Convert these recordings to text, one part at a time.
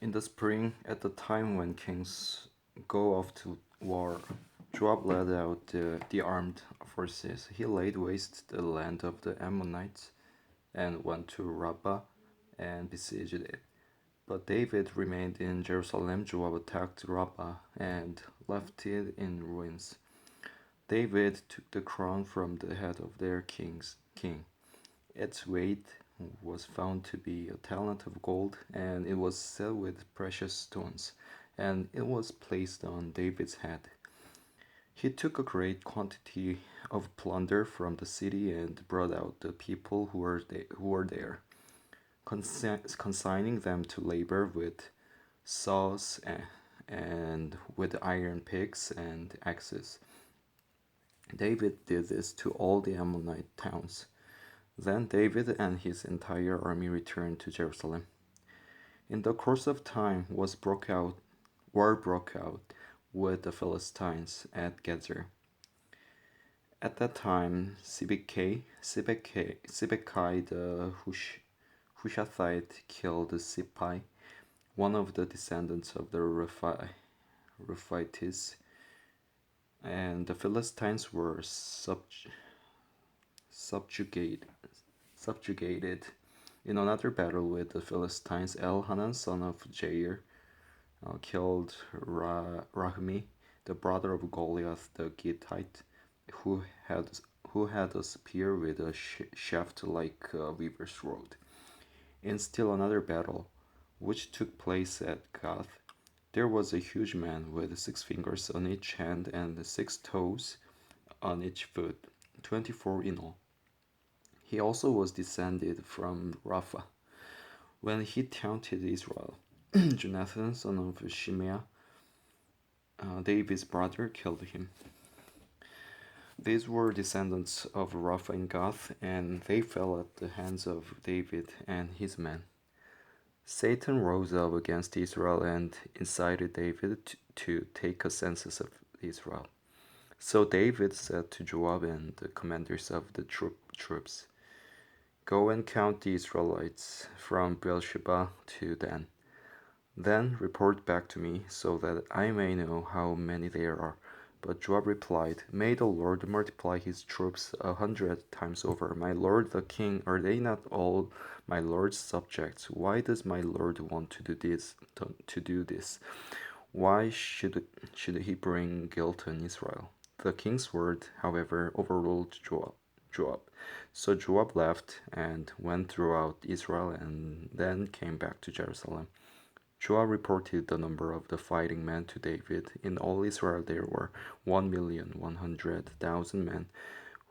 In the spring, at the time when kings go off to war, Joab led out the armed forces. He laid waste the land of the Ammonites and went to Rabbah and besieged it. But David remained in Jerusalem. Joab attacked Rabbah and left it in ruins. David took the crown from the head of their king. Its weight was found to be a talent of gold, and it was set with precious stones, and it was placed on David's head. He took a great quantity of plunder from the city and brought out the people who were there, consigning them to labor with saws and with iron picks and axes. David did this to all the Ammonite towns. Then David and his entire army returned to Jerusalem. In the course of time war broke out with the Philistines at Gezer. At that time, Sibbecai the Hushathite killed Sippai, one of the descendants of the Rephites, and the Philistines were subjugated. Subjugated. In another battle with the Philistines, Elhanan, son of Jair, killed Rahmi, the brother of Goliath the Gittite, who had who had a spear with a shaft like a weaver's rod. In still another battle, which took place at Gath, there was a huge man with 6 fingers on each hand and 6 toes on each foot, 24 in all. He also was descended from Rapha. When he taunted Israel, Jonathan, son of Shimeah, David's brother, killed him. These were descendants of Rapha and Gath, and they fell at the hands of David and his men. Satan rose up against Israel and incited David to take a census of Israel. So David said to Joab and the commanders of the troops, "Go and count the Israelites from Beersheba to Dan. Then report back to me so that I may know how many there are." But Joab replied, "May the Lord multiply his troops 100 times over. My lord the king, are they not all my lord's subjects? Why does my lord want to do this? Why should he bring guilt on Israel?" The king's word, however, overruled Joab. So Joab left and went throughout Israel and then came back to Jerusalem. Joab reported the number of the fighting men to David. In all Israel there were 1,100,000 men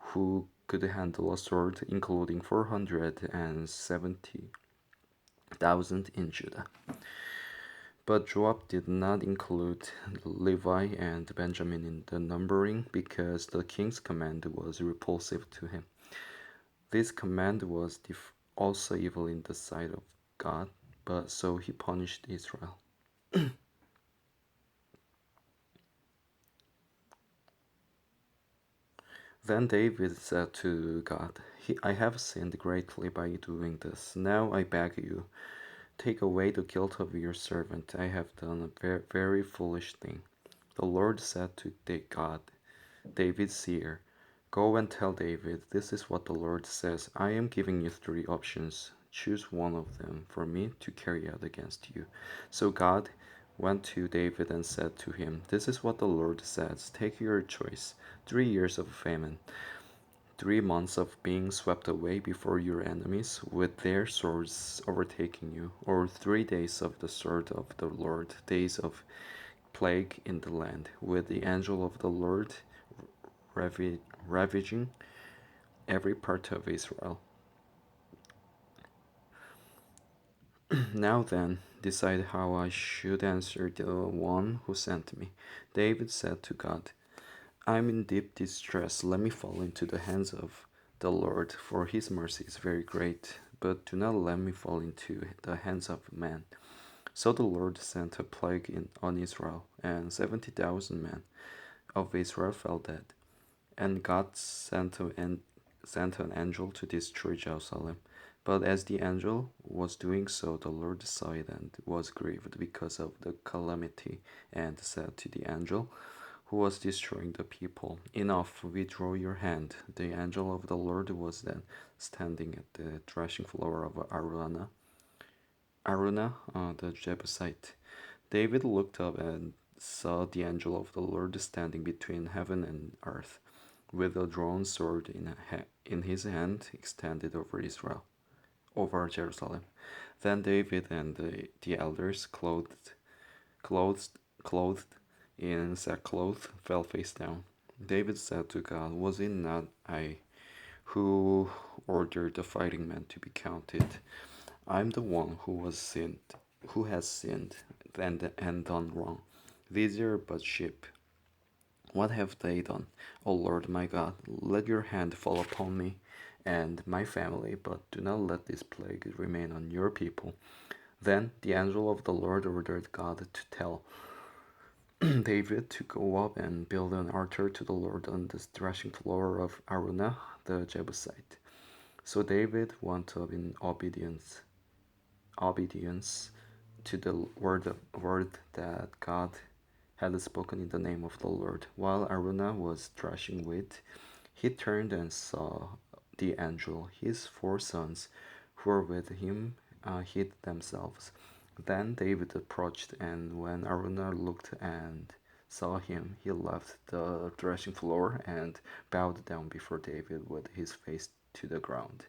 who could handle a sword, including 470,000 in Judah. But Joab did not include Levi and Benjamin in the numbering because the king's command was repulsive to him. This command was also evil in the sight of God, but so he punished Israel. Then David said to God, "I have sinned greatly by doing this. Now I beg you, take away the guilt of your servant. I have done a very foolish thing." The Lord said to God, David's seer, "Go and tell David, this is what the Lord says. I am giving you 3 options. Choose one of them for me to carry out against you." So God went to David and said to him, "This is what the Lord says. Take your choice. 3 years of famine, 3 months of being swept away before your enemies with their swords overtaking you, or 3 days of the sword of the Lord, days of plague in the land, with the angel of the Lord ravaging every part of Israel. Now then, decide how I should answer the one who sent me." David said to God, "I am in deep distress. Let me fall into the hands of the Lord, for his mercy is very great, but do not let me fall into the hands of man." So the Lord sent a plague on Israel, and 70,000 men of Israel fell dead. And God sent an angel to destroy Jerusalem. But as the angel was doing so, the Lord sighed and was grieved because of the calamity, and said to the angel who was destroying the people, enough, withdraw your hand. The angel of the Lord was then standing at the threshing floor of Aruna, the Jebusite. David looked up and saw the angel of the Lord standing between heaven and earth, with a drawn sword in his hand extended over Israel, over Jerusalem. Then David and the elders, clothed, clothed in sackcloth, fell face down. David said to God, was it not I who ordered the fighting men to be counted? I'm the one who has sinned and done wrong. These are but sheep. What have they done? O Lord my God, let your hand fall upon me and my family, but do not let this plague remain on your people. Then the angel of the Lord ordered God to tell David to go up and build an altar to the Lord on the threshing floor of Aruna the Jebusite. So David went up in obedience to the word that God had spoken in the name of the Lord. While Aruna was threshing wheat, he turned and saw the angel. His four sons, who were with him, hid themselves. Then David approached, and when Aruna looked and saw him, he left the threshing floor and bowed down before David with his face to the ground.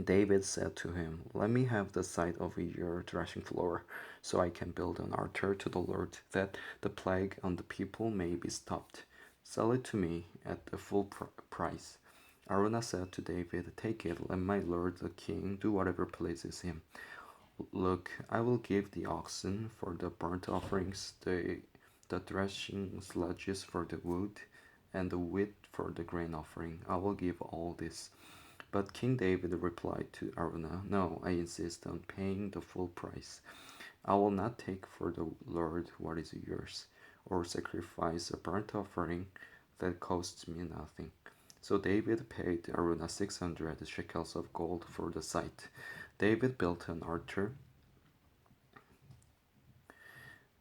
David said to him, let me have the site of your threshing floor, so I can build an altar to the Lord, that the plague on the people may be stopped. Sell it to me at the full price. Araunah said to David, take it, let my lord the king do whatever pleases him. Look, I will give the oxen for the burnt offerings, the threshing sledges for the wood, and the wheat for the grain offering. I will give all this. But King David replied to Araunah, no, I insist on paying the full price. I will not take for the Lord what is yours, or sacrifice a burnt offering that costs me nothing. So David paid Araunah 600 shekels of gold for the site. David built an altar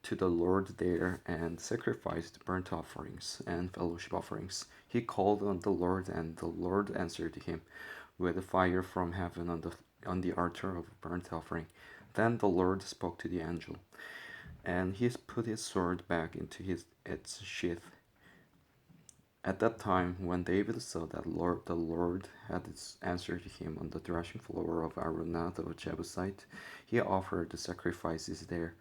to the Lord there and sacrificed burnt offerings and fellowship offerings. He called on the Lord, and the Lord answered him with fire from heaven on the altar of burnt offering. Then the Lord spoke to the angel, and he put his sword back into its sheath. At that time, when David saw that the Lord had answered him on the threshing floor of Araunah the Jebusite, he offered the sacrifices there.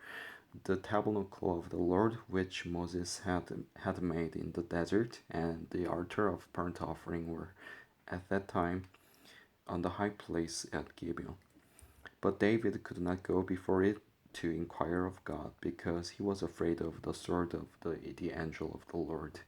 The tabernacle of the Lord, which Moses had made in the desert, and the altar of burnt offering were at that time on the high place at Gibeon. But David could not go before it to inquire of God, because he was afraid of the sword of the angel of the Lord.